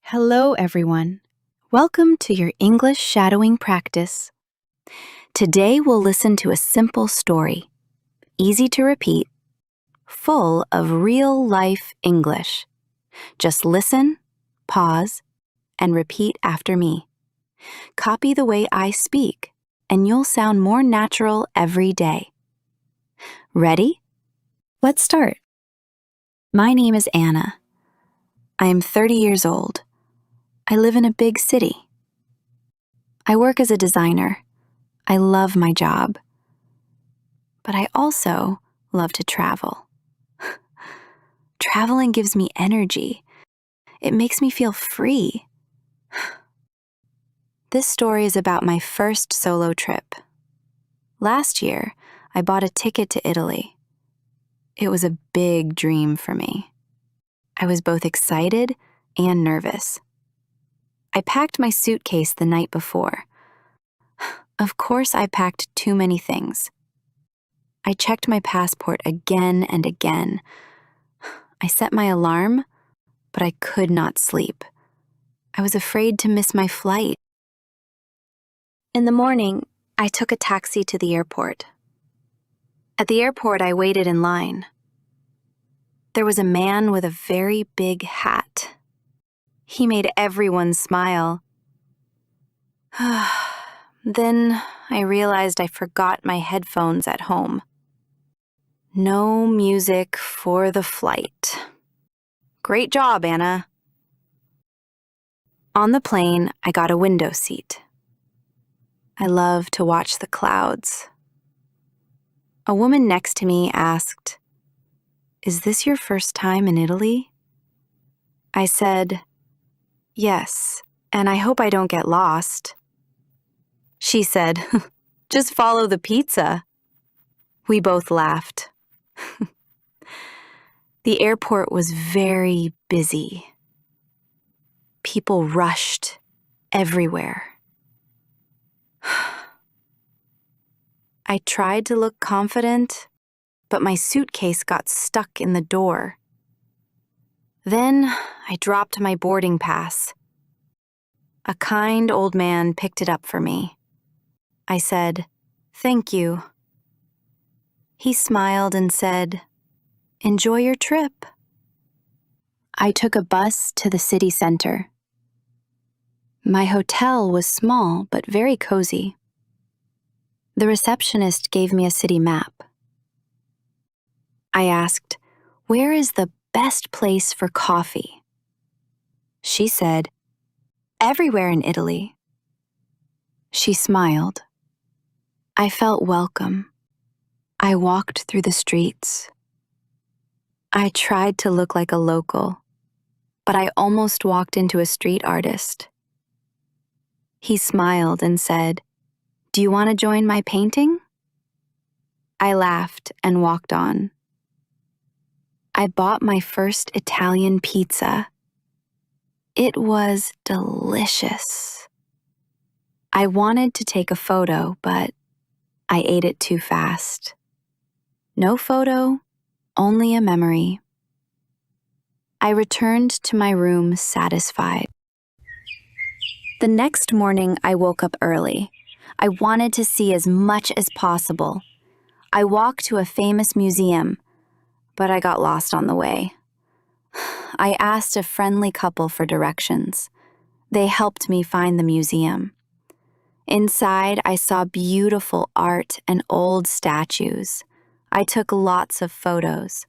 Hello, everyone. Welcome to your English shadowing practice. Today we'll listen to a simple story, easy to repeat, full of real-life English. Just listen, pause, and repeat after me. Copy the way I speak, and you'll sound more natural every day. Ready? Let's start. My name is Anna. I am 30 years old. I live in a big city. I work as a designer. I love my job. But I also love to travel. Traveling gives me energy. It makes me feel free. This story is about my first solo trip. Last year, I bought a ticket to Italy. It was a big dream for me. I was both excited and nervous. I packed my suitcase the night before. Of course, I packed too many things. I checked my passport again and again. I set my alarm, but I could not sleep. I was afraid to miss my flight. In the morning, I took a taxi to the airport. At the airport, I waited in line. There was a man with a very big hat. He made everyone smile. Then I realized I forgot my headphones at home. No music for the flight. Great job, Anna. On the plane, I got a window seat. I love to watch the clouds. A woman next to me asked, "Is this your first time in Italy?" I said, "Yes, and I hope I don't get lost." She said, "Just follow the pizza." We both laughed. The airport was very busy. People rushed everywhere. I tried to look confident, but my suitcase got stuck in the door. Then I dropped my boarding pass. A kind old man picked it up for me. I said, "Thank you." He smiled and said, "Enjoy your trip." I took a bus to the city center. My hotel was small but very cozy. The receptionist gave me a city map. I asked, "Where is the best place for coffee?" She said, "Everywhere in Italy." She smiled. I felt welcome. I walked through the streets. I tried to look like a local, but I almost walked into a street artist. He smiled and said, "Do you want to join my painting?" I laughed and walked on. I bought my first Italian pizza. It was delicious. I wanted to take a photo, but I ate it too fast. No photo, only a memory. I returned to my room satisfied. The next morning, I woke up early. I wanted to see as much as possible. I walked to a famous museum, but I got lost on the way. I asked a friendly couple for directions. They helped me find the museum. Inside, I saw beautiful art and old statues. I took lots of photos.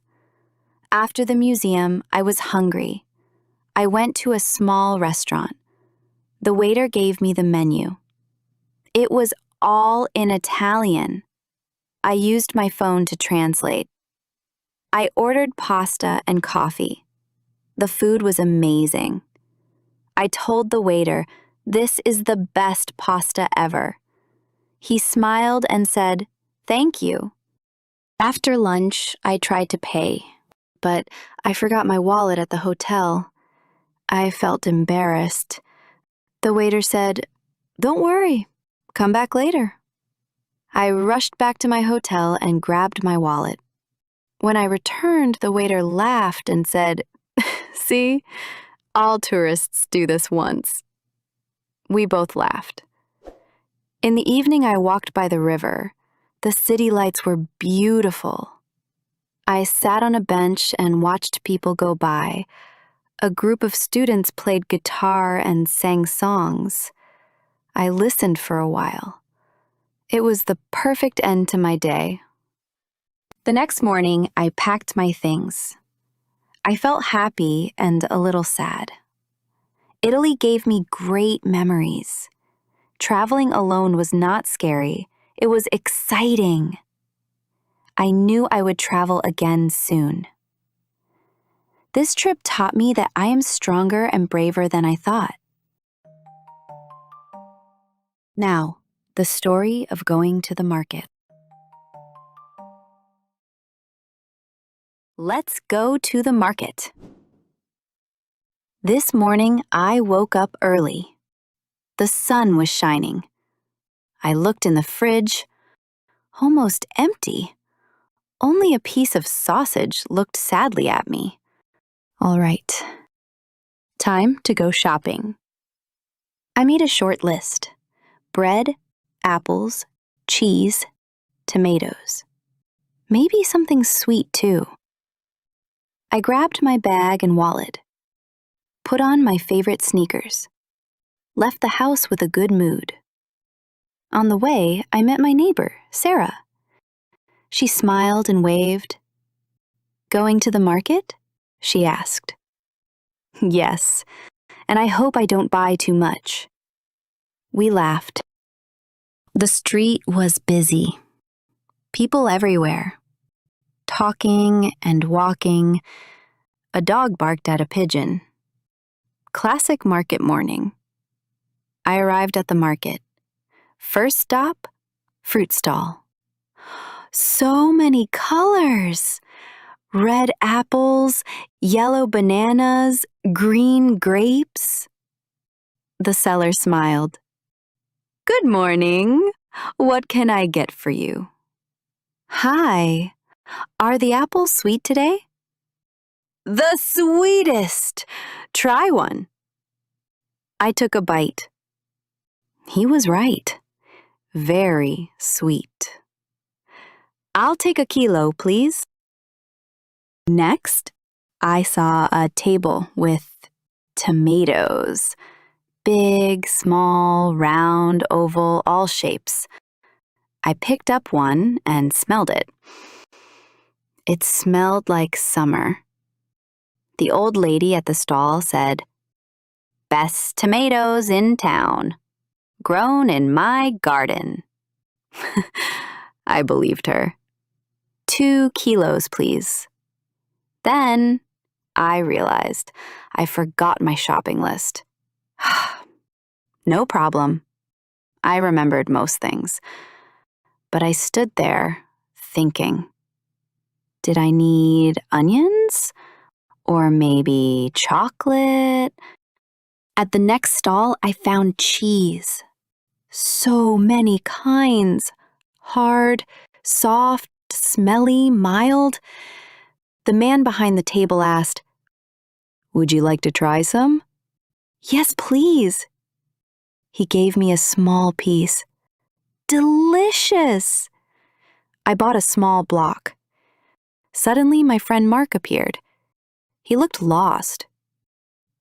After the museum, I was hungry. I went to a small restaurant. The waiter gave me the menu. It was all in Italian. I used my phone to translate. I ordered pasta and coffee. The food was amazing. I told the waiter, "This is the best pasta ever." He smiled and said, "Thank you." After lunch, I tried to pay, but I forgot my wallet at the hotel. I felt embarrassed. The waiter said, "Don't worry, come back later." I rushed back to my hotel and grabbed my wallet. When I returned, the waiter laughed and said, "See, All tourists do this once. We both laughed. In the evening, I walked by the river. The city lights were beautiful. I sat on a bench and watched people go by. A group of students played guitar and sang songs. I listened for a while. It was the perfect end to my day. The next morning, I packed my things. I felt happy and a little sad. Italy gave me great memories. Traveling alone was not scary. It was exciting. I knew I would travel again soon. This trip taught me that I am stronger and braver than I thought. Now, the story of going to the market. Let's go to the market. This morning, I woke up early. The sun was shining. I looked in the fridge, almost empty. Only a piece of sausage looked sadly at me. All right, time to go shopping. I made a short list: bread, apples, cheese, tomatoes. Maybe something sweet too. I grabbed my bag and wallet, put on my favorite sneakers, left the house with a good mood. On the way, I met my neighbor, Sarah. She smiled and waved. "Going to the market?" she asked. "Yes, and I hope I don't buy too much." We laughed. The street was busy. People everywhere. Talking and walking. A dog barked at a pigeon. Classic market morning. I arrived at the market. First stop, fruit stall. So many colors! Red apples, yellow bananas, green grapes. The seller smiled. "Good morning. What can I get for you?" "Hi. Are the apples sweet today?" "The sweetest! Try one." I took a bite. He was right. Very sweet. "I'll take a kilo, please." Next, I saw a table with tomatoes. Big, small, round, oval, all shapes. I picked up one and smelled it. It smelled like summer. The old lady at the stall said, "Best tomatoes in town, grown in my garden." I believed her. 2 kilos, please. Then I realized I forgot my shopping list. No problem. I remembered most things. But I stood there thinking, did I need onions? Or maybe chocolate? At the next stall, I found cheese. So many kinds. Hard, soft, smelly, mild. The man behind the table asked, "Would you like to try some?" "Yes, please." He gave me a small piece. Delicious! I bought a small block. Suddenly, my friend Mark appeared. He looked lost.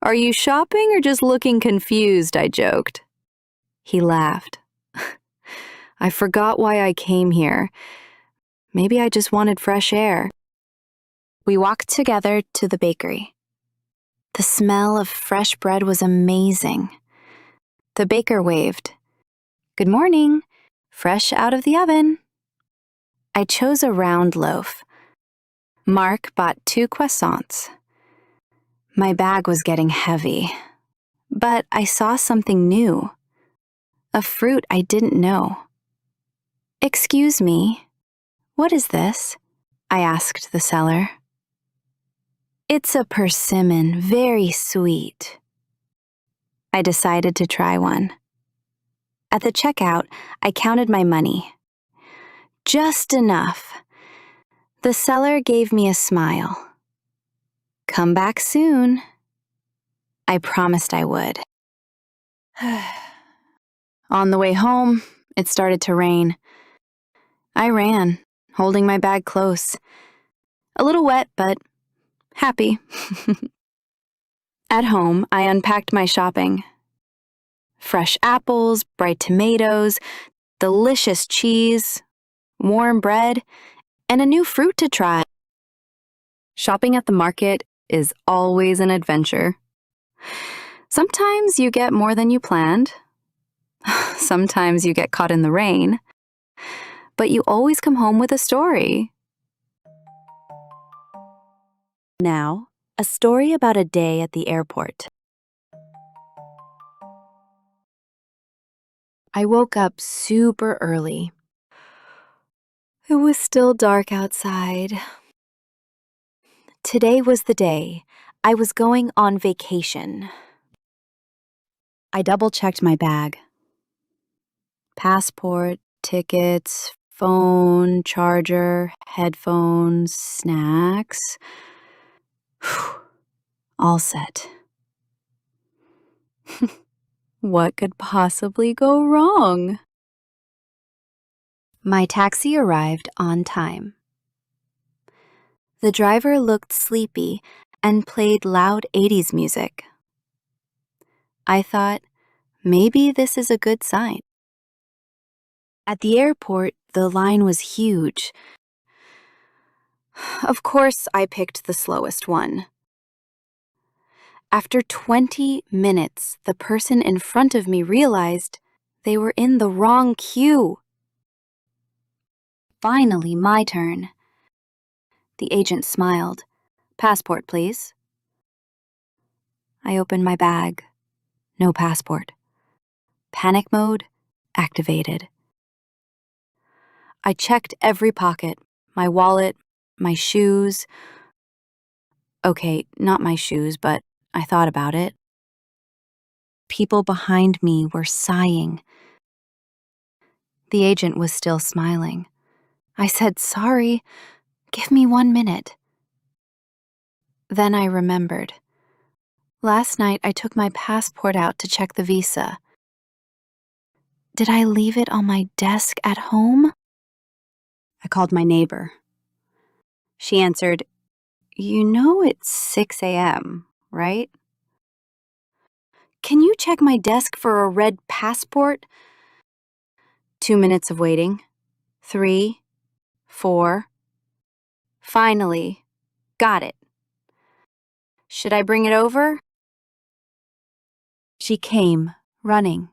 "Are you shopping or just looking confused?" I joked. He laughed. "I forgot why I came here. Maybe I just wanted fresh air." We walked together to the bakery. The smell of fresh bread was amazing. The baker waved. "Good morning. Fresh out of the oven." I chose a round loaf. Mark bought 2 croissants. My bag was getting heavy, but I saw something new. A fruit I didn't know. "Excuse me, what is this?" I asked the seller. "It's a persimmon, very sweet." I decided to try one. At the checkout, I counted my money. Just enough. The seller gave me a smile. "Come back soon." I promised I would. On the way home, it started to rain. I ran, holding my bag close. A little wet, but happy. At home, I unpacked my shopping. Fresh apples, bright tomatoes, delicious cheese, warm bread, and a new fruit to try. Shopping at the market is always an adventure. Sometimes you get more than you planned. Sometimes you get caught in the rain. But you always come home with a story. Now, a story about a day at the airport. I woke up super early. It was still dark outside. Today was the day. I was going on vacation. I double-checked my bag. Passport, tickets, phone, charger, headphones, snacks. All set. What could possibly go wrong? My taxi arrived on time. The driver looked sleepy and played loud 80s music. I thought, maybe this is a good sign. At the airport, the line was huge. Of course, I picked the slowest one. After 20 minutes, the person in front of me realized they were in the wrong queue. Finally, my turn. The agent smiled. Passport, please. I opened my bag. No passport. Panic mode activated. I checked every pocket, my wallet, my shoes. Okay, not my shoes, but I thought about it. People behind me were sighing. The agent was still smiling. I said, sorry, give me 1 minute. Then I remembered. Last night I took my passport out to check the visa. Did I leave it on my desk at home? I called my neighbor. She answered, you know it's 6 a.m., right? Can you check my desk for a red passport? 2 minutes of waiting. 3, 4. Finally, got it. Should I bring it over? She came, running,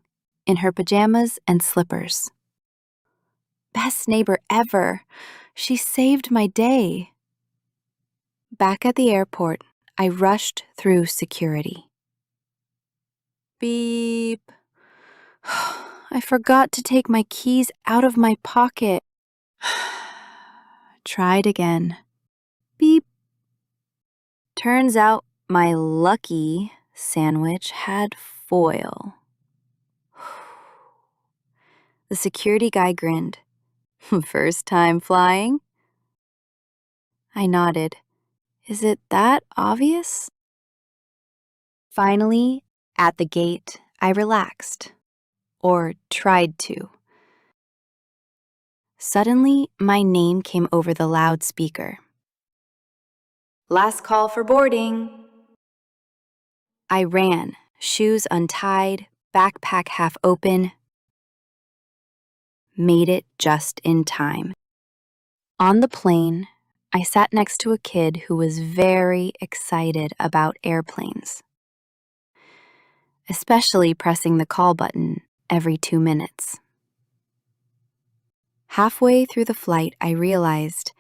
in her pajamas and slippers. Best neighbor ever. She saved my day. Back at the airport, I rushed through security. Beep. I forgot to take my keys out of my pocket. Tried again. Beep. Turns out my lucky sandwich had foil. The security guy grinned. First time flying? I nodded. Is it that obvious? Finally, at the gate, I relaxed. Or tried to. Suddenly, my name came over the loudspeaker. Last call for boarding. I ran, shoes untied, backpack half open. Made it just in time. On the plane, I sat next to a kid who was very excited about airplanes, especially pressing the call button every 2 minutes. Halfway through the flight, I realized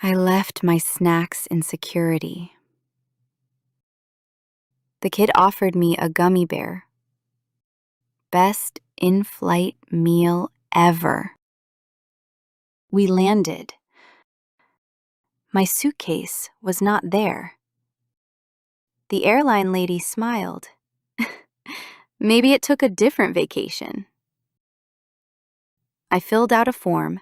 I left my snacks in security. The kid offered me a gummy bear. Best in-flight meal ever. We landed. My suitcase was not there. The airline lady smiled. Maybe it took a different vacation. I filled out a form,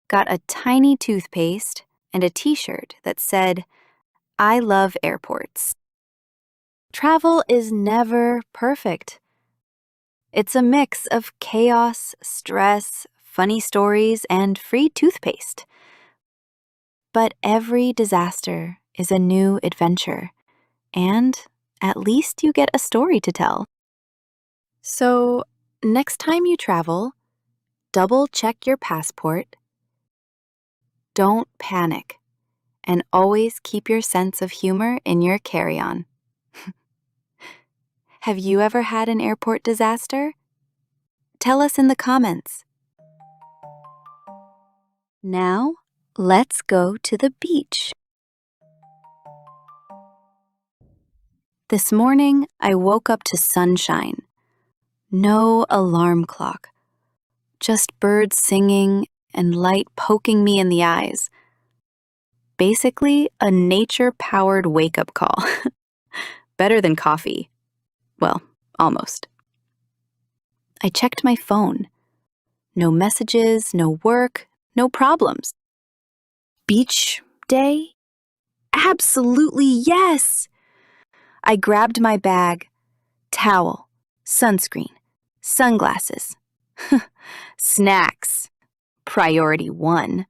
got a tiny toothpaste, and a t-shirt that said, I love airports. Travel is never perfect. It's a mix of chaos, stress, funny stories, and free toothpaste. But every disaster is a new adventure, and at least you get a story to tell. So, next time you travel, double check your passport, don't panic, and always keep your sense of humor in your carry-on. Have you ever had an airport disaster? Tell us in the comments. Now, let's go to the beach. This morning, I woke up to sunshine. No alarm clock. Just birds singing and light poking me in the eyes. Basically, a nature-powered wake-up call. Better than coffee. Well, almost. I checked my phone. No messages, no work, no problems. Beach day? Absolutely yes! I grabbed my bag, towel, sunscreen, sunglasses, snacks, priority one.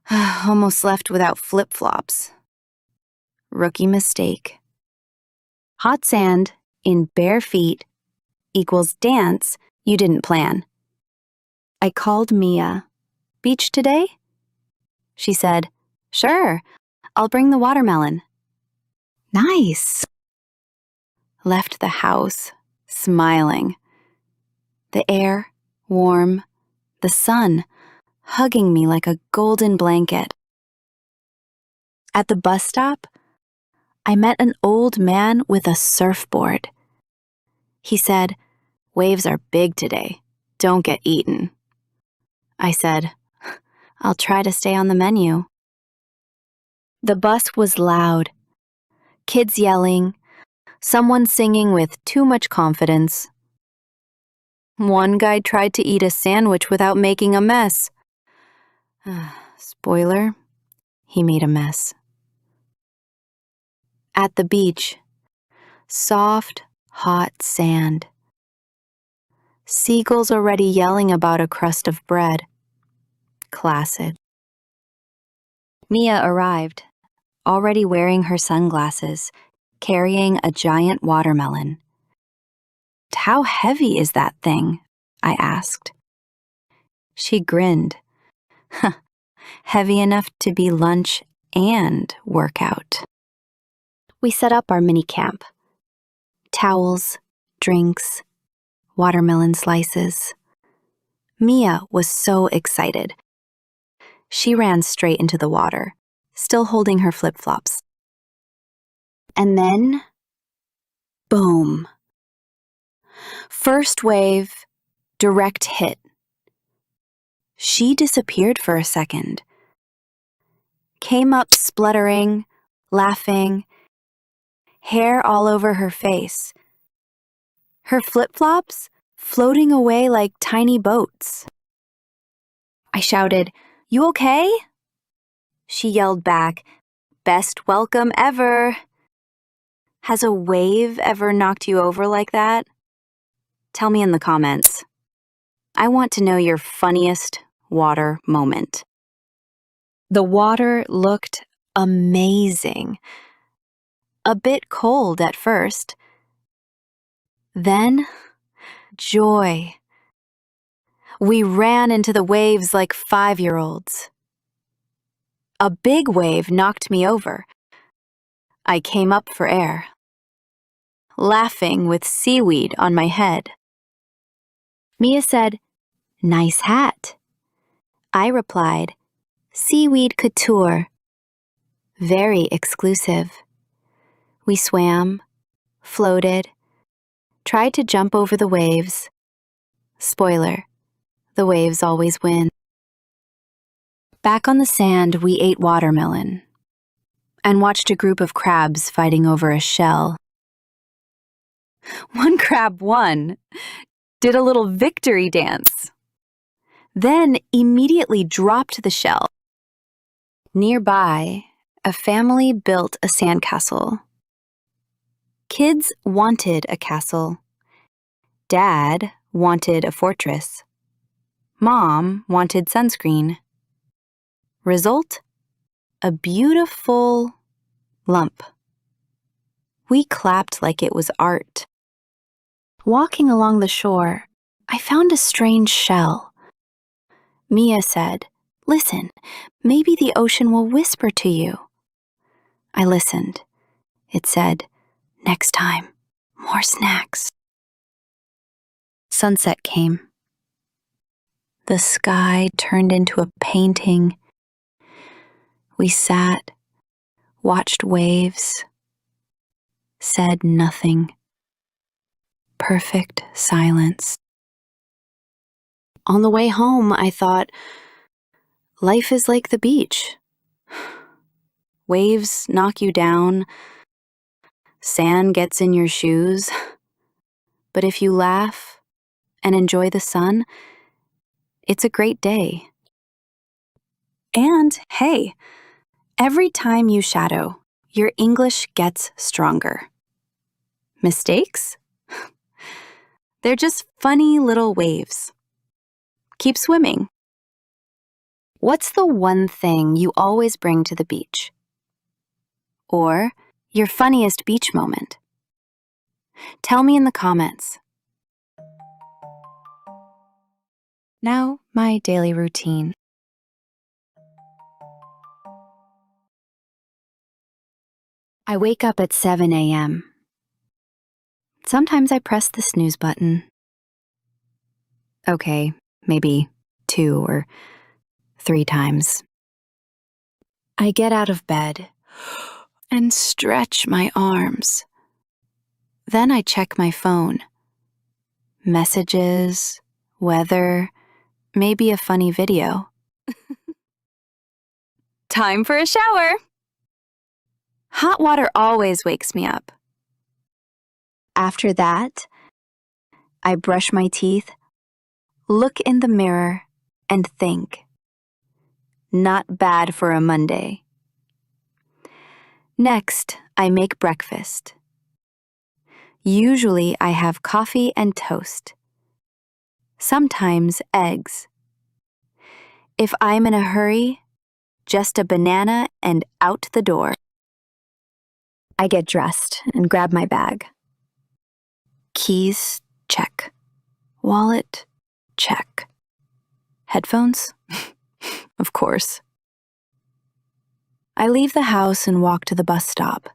Almost left without flip-flops. Rookie mistake. Hot sand in bare feet equals dance you didn't plan. I called Mia. Beach today? She said, sure, I'll bring the watermelon. Nice. Left the house, smiling. The air, warm, the sun, hugging me like a golden blanket. At the bus stop, I met an old man with a surfboard. He said, waves are big today. Don't get eaten. I said, I'll try to stay on the menu. The bus was loud. Kids yelling, someone singing with too much confidence. One guy tried to eat a sandwich without making a mess. Spoiler, he made a mess. At the beach, soft, hot sand. Seagulls already yelling about a crust of bread. Classic. Mia arrived, already wearing her sunglasses, carrying a giant watermelon. How heavy is that thing? I asked. She grinned. Heavy enough to be lunch and workout. We set up our mini camp. Towels, drinks, watermelon slices. Mia was so excited. She ran straight into the water, still holding her flip-flops. And then, boom. First wave, direct hit. She disappeared for a second. Came up spluttering, laughing, hair all over her face. Her flip-flops floating away like tiny boats. I shouted, "You okay?" She yelled back, "Best welcome ever." Has a wave ever knocked you over like that? Tell me in the comments. I want to know your funniest water moment. The water looked amazing. A bit cold at first. Then, joy. We ran into the waves like 5-year-olds. A big wave knocked me over. I came up for air, laughing with seaweed on my head. Mia said, "Nice hat." I replied, "Seaweed couture." Very exclusive. We swam, floated, tried to jump over the waves. Spoiler, the waves always win. Back on the sand, we ate watermelon and watched a group of crabs fighting over a shell. One crab won, did a little victory dance, then immediately dropped the shell. Nearby, a family built a sandcastle. Kids wanted a castle. Dad wanted a fortress. Mom wanted sunscreen. Result? A beautiful lump. We clapped like it was art. Walking along the shore, I found a strange shell. Mia said, "Listen, maybe the ocean will whisper to you." I listened. It said, "Next time, more snacks." Sunset came. The sky turned into a painting. We sat, watched waves, said nothing. Perfect silence. On the way home, I thought, life is like the beach. Waves knock you down, sand gets in your shoes, but if you laugh and enjoy the sun, it's a great day. And hey, every time you shadow, your English gets stronger. Mistakes? They're just funny little waves. Keep swimming. What's the one thing you always bring to the beach? Or your funniest beach moment? Tell me in the comments. Now, my daily routine. I wake up at 7 a.m. Sometimes I press the snooze button. Okay, maybe 2 or 3 times. I get out of bed and stretch my arms. Then I check my phone. Messages, weather, maybe a funny video. Time for a shower! Hot water always wakes me up. After that, I brush my teeth, look in the mirror, and think. Not bad for a Monday. Next, I make breakfast. Usually I have coffee and toast. Sometimes eggs. If I'm in a hurry, just a banana and out the door. I get dressed and grab my bag. Keys, check. Wallet, check. Headphones? Of course. I leave the house and walk to the bus stop.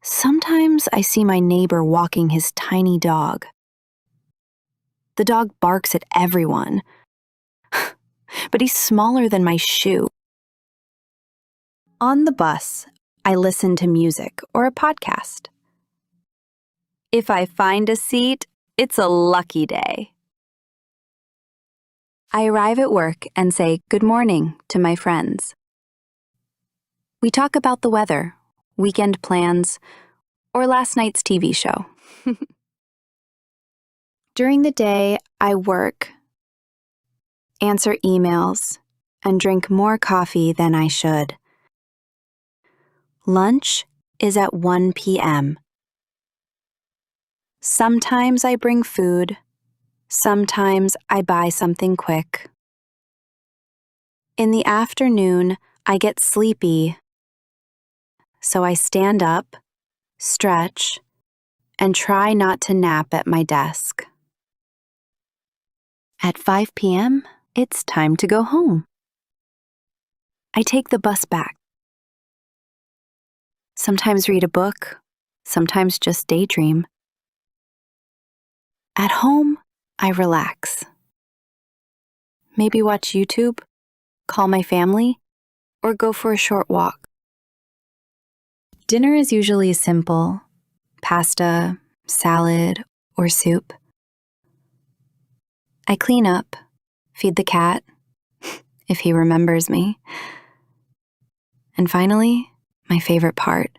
Sometimes I see my neighbor walking his tiny dog. The dog barks at everyone, but he's smaller than my shoe. On the bus, I listen to music or a podcast. If I find a seat, it's a lucky day. I arrive at work and say good morning to my friends. We talk about the weather, weekend plans, or last night's TV show. During the day, I work, answer emails, and drink more coffee than I should. Lunch is at 1 p.m. Sometimes I bring food, sometimes I buy something quick. In the afternoon, I get sleepy, so I stand up, stretch, and try not to nap at my desk. At 5 p.m., it's time to go home. I take the bus back. Sometimes read a book, sometimes just daydream. At home, I relax. Maybe watch YouTube, call my family, or go for a short walk. Dinner is usually simple: pasta, salad, or soup. I clean up, feed the cat, if he remembers me. And finally, my favorite part: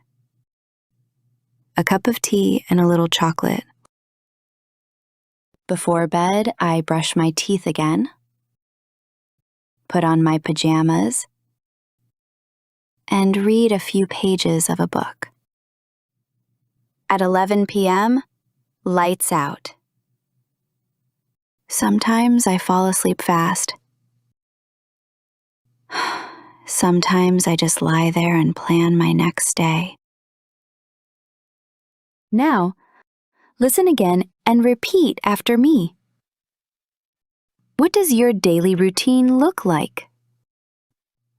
a cup of tea and a little chocolate. Before bed, I brush my teeth again, put on my pajamas, and read a few pages of a book. At 11 p.m., lights out. Sometimes I fall asleep fast. Sometimes I just lie there and plan my next day. Now, listen again and repeat after me. What does your daily routine look like?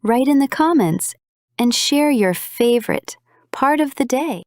Write in the comments and share your favorite part of the day.